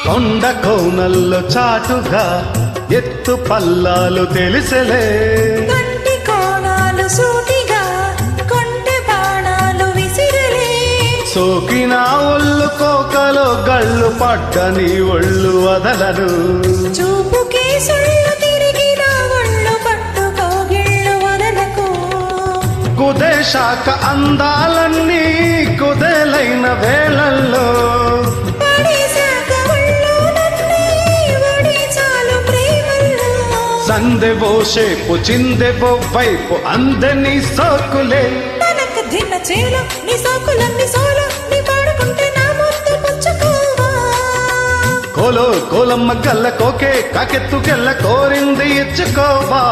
కొండ కోనల్లో చాటుగా ఎత్తు పల్లాలు తెలిసెలే, కంటి కోణాలు సూటిగా కొంటె బాణాలు విసిరలే, సోకిన ఒళ్ళు కోకలో గళ్ళు పడ్డ నీ ఒళ్ళు వదలను, చూపుకే సుళ్ళు తిరిగిన ఒళ్ళు పట్టుకోగిళ్ళు వదలకు, కుదేశాక అందాలన్నీ కుదేలైన వేళల్లో, పడేశాక ఒళ్ళోనన్నీ ఒడి చాలు ప్రేమల్లో, సందెవో షేపు చిందెవో వైపు అందని సోకులే, తనకు దిన్న చేలో నీ సోకులన్నీ సోలో నీ పాడుకుంటే నా ముద్దు పుచ్చుకోవా, కోలో కోలమ్మ గల్ల కోకే కాకెత్తు గెల్ల కోరింది ఇచ్చుకోవా.